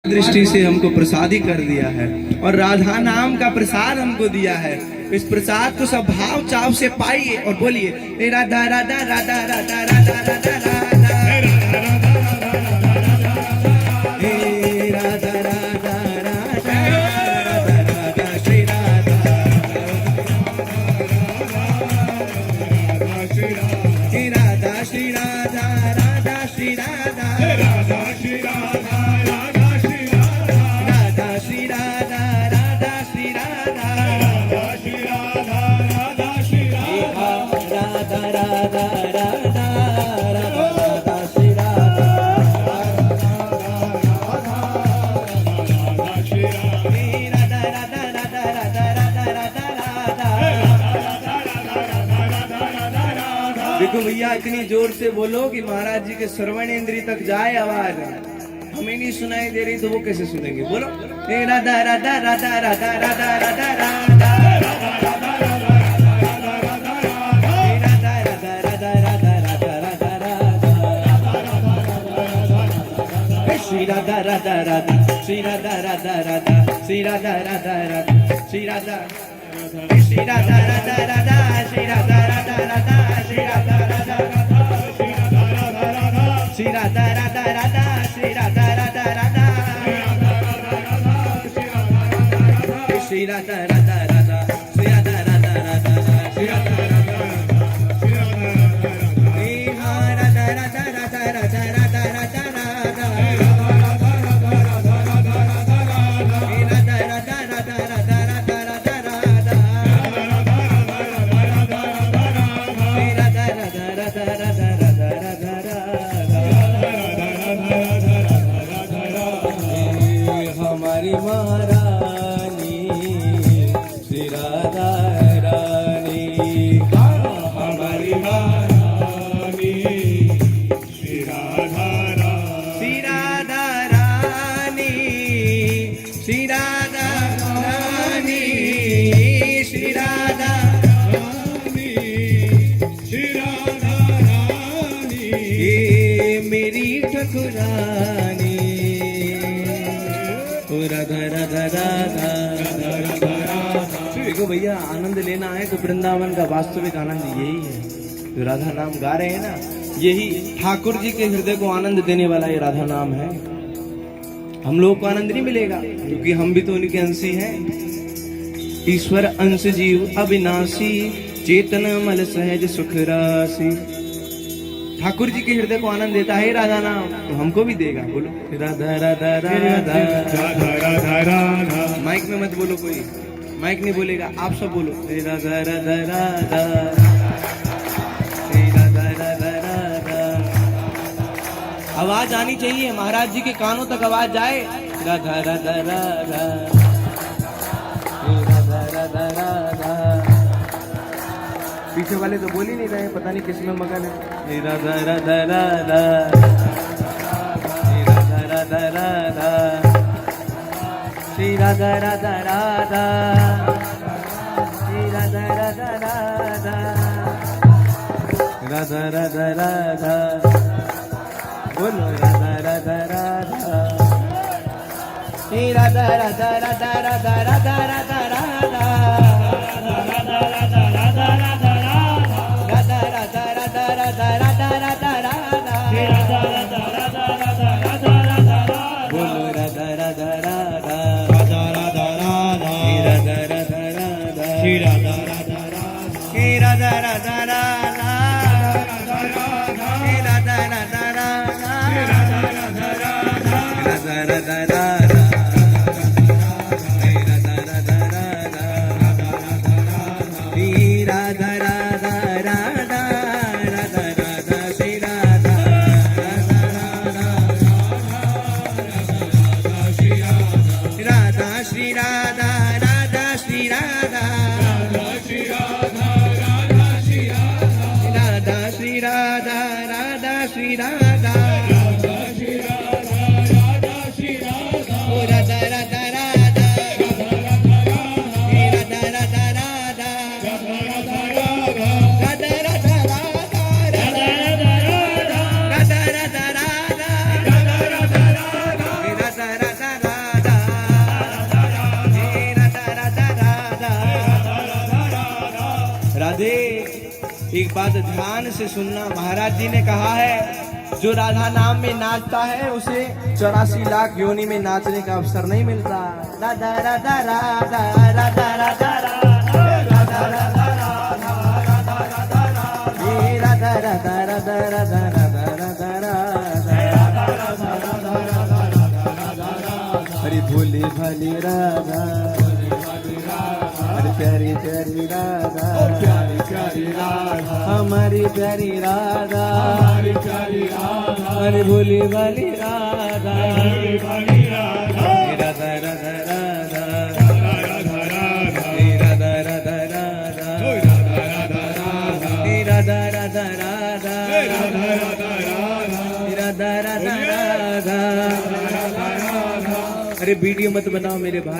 दृष्टि से हमको प्रसादी कर दिया है और राधा नाम का प्रसाद हमको दिया है। इस प्रसाद को सब भाव चाव से पाइए और बोलिए राधा राधा राधा राधा राधा राधा राधा हे राधा राधा राधा राधा राधा श्री राधा हे राधा श्री राधा राधा श्री राधा राधा श्री राधा देखो भैया इतनी जोर से बोलो कि महाराज जी के श्रवण इंद्री तक जाए आवाज। हमें नहीं सुनाई दे रही तो वो कैसे सुनेंगे? बोलो राधा राधा राधा राधा राधा राधा राधा श्री राधा राधा राधा श्री राधा राधा राधा श्री राधा राधा राधा श्री राधा श्री राधा राधा राधा श्री राधा राधा राधा श्री राधा राधा श्री राधा राधा राधा श्री राधा राधा राधा श्री राधा राधा राधा श्री राधा राधा राधा श्री राधा हमारी महारानी श्री राधा रानी हमारी महारानी श्री राधा रानी श्री राधा रानी श्री राधा रानी श्री राधा रानी श्री राधा रानी मेरी ठकुरानी राधा राधा राधा राधा राधा। देखो भैया आनंद लेना है तो वृंदावन का वास्तविक आनंद यही है। जो राधा नाम गा रहे हैं ना, यही ठाकुर जी के हृदय को आनंद देने वाला ये राधा नाम है। हम लोग को आनंद नहीं मिलेगा क्योंकि हम भी तो उनके अंश ही हैं। ईश्वर अंश जीव अविनाशी चेतन मल सहज सुख राशि। ठाकुर जी के हृदय को आनंद देता है राधा नाम, तो हमको भी देगा। बोलो राधा राधा राधा राधा राधा राधा। माइक में मत बोलो, कोई माइक नहीं बोलेगा, आप सब बोलो राधा राधा राधा राधा राधा राधा। आवाज आनी चाहिए, महाराज जी के कानों तक आवाज जाए। राधा राधा राधा राधा राधा राधा। पीछे वाले तो बोल ही नहीं रहे, पता नहीं किस में मगन है। राधा राधा राधा राधा राधा राधा श्री राधा राधा राधा श्री राधा राधा राधा राधा राधा राधा। बोलो राधा राधा राधा श्री राधा राधा राधा राधा राधा राधा राधा बात ध्यान से सुनना। महाराज जी ने कहा है जो राधा नाम में नाचता है उसे 84 लाख योनि में नाचने का अवसर नहीं मिलता। राधा राधा राधा राधा राधा राधा राधा हरी भोली भाली राधा, हरी प्यारी प्यारी राधा, प्यारी प्यारी राधा, हमारी प्यारी राधा, हमारी प्यारी राधा, हरी भोली भाली राधा, हरी भाली राधा, राधा राधा राधा, राधा राधा राधा, राधा राधा राधा, राधा राधा राधा, राधा राधा राधा। अरे वीडियो मत बनाओ मेरे भाई।